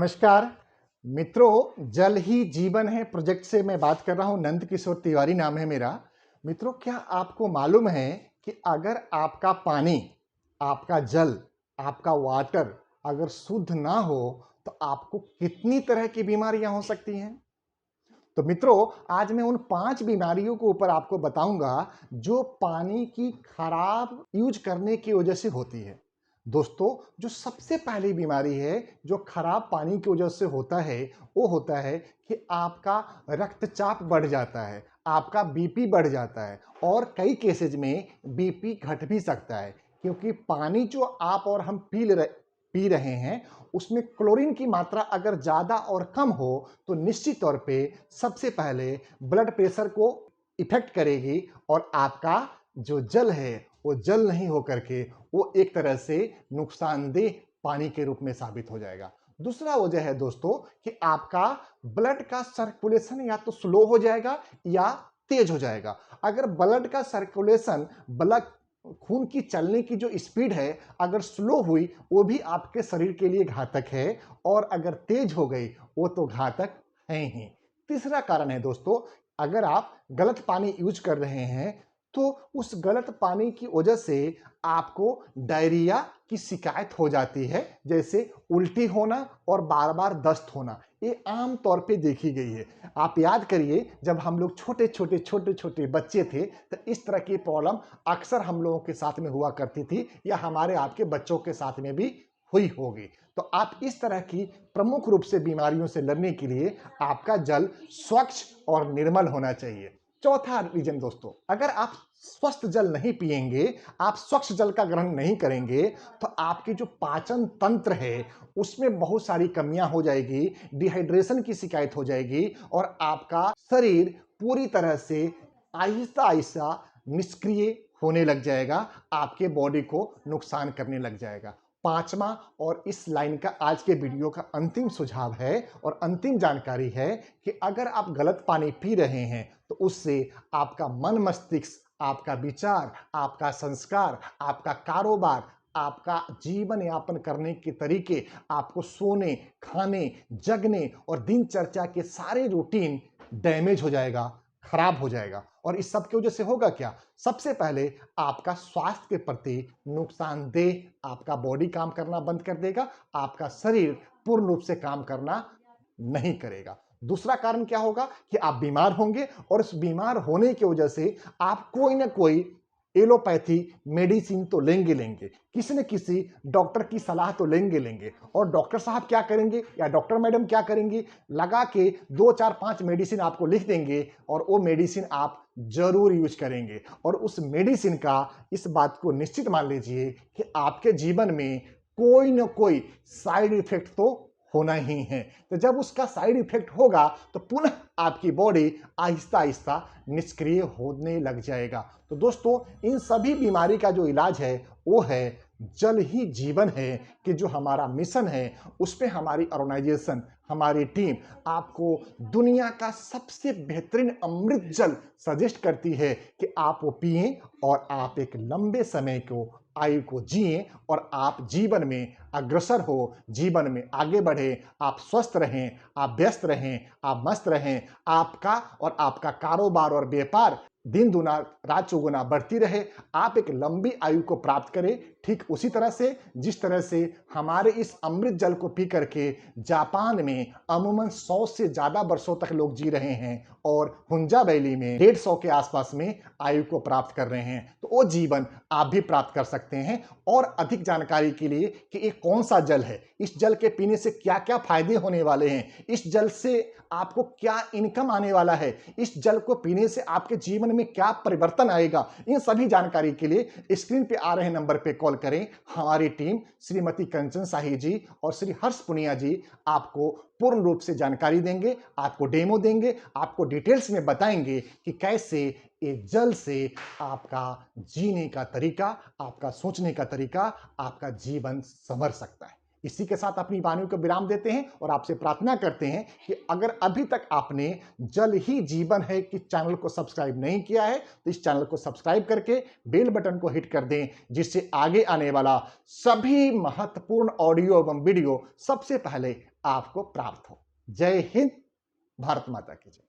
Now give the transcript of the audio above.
नमस्कार मित्रों, जल ही जीवन है प्रोजेक्ट से मैं बात कर रहा हूं। नंद किशोर तिवारी नाम है मेरा। मित्रों, क्या आपको मालूम है कि अगर आपका पानी, आपका जल, आपका वाटर अगर शुद्ध ना हो तो आपको कितनी तरह की बीमारियां हो सकती हैं। तो मित्रों, आज मैं उन 5 बीमारियों के ऊपर आपको बताऊंगा जो पानी की खराब यूज करने की वजह से होती है। दोस्तों, जो सबसे पहली बीमारी है जो खराब पानी की वजह से होता है, वो होता है कि आपका रक्तचाप बढ़ जाता है, आपका बीपी बढ़ जाता है और कई केसेज में बीपी घट भी सकता है, क्योंकि पानी जो आप और हम पी रहे हैं उसमें क्लोरीन की मात्रा अगर ज़्यादा और कम हो तो निश्चित तौर पे सबसे पहले ब्लड प्रेशर को इफेक्ट करेगी और आपका जो जल है वो जल नहीं होकर के वो एक तरह से नुकसानदेह पानी के रूप में साबित हो जाएगा। दूसरा वजह है दोस्तों कि आपका ब्लड का सर्कुलेशन या तो स्लो हो जाएगा या तेज हो जाएगा। अगर ब्लड का सर्कुलेशन, ब्लड खून की चलने की जो स्पीड है अगर स्लो हुई वो भी आपके शरीर के लिए घातक है, और अगर तेज हो गई वो तो घातक है ही। तीसरा कारण है दोस्तों, अगर आप गलत पानी यूज कर रहे हैं तो उस गलत पानी की वजह से आपको डायरिया की शिकायत हो जाती है, जैसे उल्टी होना और बार बार दस्त होना। ये आम तौर पे देखी गई है। आप याद करिए, जब हम लोग छोटे छोटे बच्चे थे तो इस तरह की प्रॉब्लम अक्सर हम लोगों के साथ में हुआ करती थी, या हमारे आपके बच्चों के साथ में भी हुई होगी। तो आप इस तरह की प्रमुख रूप से बीमारियों से लड़ने के लिए आपका जल स्वच्छ और निर्मल होना चाहिए। चौथा रीजन दोस्तों, अगर आप स्वस्थ जल नहीं पिएंगे, आप स्वच्छ जल का ग्रहण नहीं करेंगे तो आपकी जो पाचन तंत्र है उसमें बहुत सारी कमियां हो जाएगी, डिहाइड्रेशन की शिकायत हो जाएगी और आपका शरीर पूरी तरह से आहिस्ता आहिस्ता निष्क्रिय होने लग जाएगा, आपके बॉडी को नुकसान करने लग जाएगा। पांचवा और इस लाइन का आज के वीडियो का अंतिम सुझाव है और अंतिम जानकारी है कि अगर आप गलत पानी पी रहे हैं तो उससे आपका मन मस्तिष्क, आपका विचार, आपका संस्कार, आपका कारोबार, आपका जीवन यापन करने के तरीके, आपको सोने, खाने, जगने और दिनचर्या के सारे रूटीन डैमेज हो जाएगा, खराब हो जाएगा। और इस सब की वजह से होगा क्या? सबसे पहले आपका स्वास्थ्य के प्रति नुकसानदेह, आपका बॉडी काम करना बंद कर देगा, आपका शरीर पूर्ण रूप से काम करना नहीं करेगा। दूसरा कारण क्या होगा कि आप बीमार होंगे और उस बीमार होने की वजह से आप कोई ना कोई एलोपैथी मेडिसिन तो लेंगे, किसी न किसी डॉक्टर की सलाह तो लेंगे। और डॉक्टर साहब क्या करेंगे या डॉक्टर मैडम क्या करेंगी, लगा के 2 4 5 मेडिसिन आपको लिख देंगे और वो मेडिसिन आप जरूर यूज करेंगे। और उस मेडिसिन का, इस बात को निश्चित मान लीजिए कि आपके जीवन में कोई ना कोई साइड इफेक्ट तो होना ही है। तो जब उसका साइड इफेक्ट होगा तो पुनः आपकी बॉडी आहिस्ता आहिस्ता निष्क्रिय होने लग जाएगा। तो दोस्तों, इन सभी बीमारी का जो इलाज है वो है जल ही जीवन है, कि जो हमारा मिशन है उसमें हमारी ऑर्गेनाइजेशन, हमारी टीम आपको दुनिया का सबसे बेहतरीन अमृत जल सजेस्ट करती है कि आप वो पिएं और आप एक लंबे समय को, आयु को जिएं और आप जीवन में अग्रसर हो, जीवन में आगे बढ़े, आप स्वस्थ रहें, आप व्यस्त रहें, आप मस्त रहें, आपका और आपका कारोबार और व्यापार दिन दुना रात चौगुना बढ़ती रहे, आप एक लंबी आयु को प्राप्त करें। ठीक उसी तरह से जिस तरह से हमारे इस अमृत जल को पी करके जापान में अमूमन 100 से ज्यादा वर्षों तक लोग जी रहे हैं और हुंजा वैली में 150 के आसपास में आयु को प्राप्त कर रहे हैं, तो वो जीवन आप भी प्राप्त कर सकते हैं। और अधिक जानकारी के लिए कि ये कौन सा जल है, इस जल के पीने से क्या क्या फायदे होने वाले हैं, इस जल से आपको क्या इनकम आने वाला है, इस जल को पीने से आपके जीवन में क्या परिवर्तन आएगा, इन सभी जानकारी के लिए स्क्रीन पे आ रहे नंबर पे कॉल करें। हमारी टीम श्रीमती कंचन शाही जी और श्री हर्ष पुनिया जी आपको पूर्ण रूप से जानकारी देंगे, आपको डेमो देंगे, आपको डिटेल्स में बताएंगे कि कैसे ये जल से आपका जीने का तरीका, आपका सोचने का तरीका, आपका जीवन संवर सकता है। इसी के साथ अपनी वाणी को विराम देते हैं और आपसे प्रार्थना करते हैं कि अगर अभी तक आपने जल ही जीवन है कि चैनल को सब्सक्राइब नहीं किया है तो इस चैनल को सब्सक्राइब करके बेल बटन को हिट कर दें, जिससे आगे आने वाला सभी महत्वपूर्ण ऑडियो एवं वीडियो सबसे पहले आपको प्राप्त हो। जय हिंद, भारत माता की जय।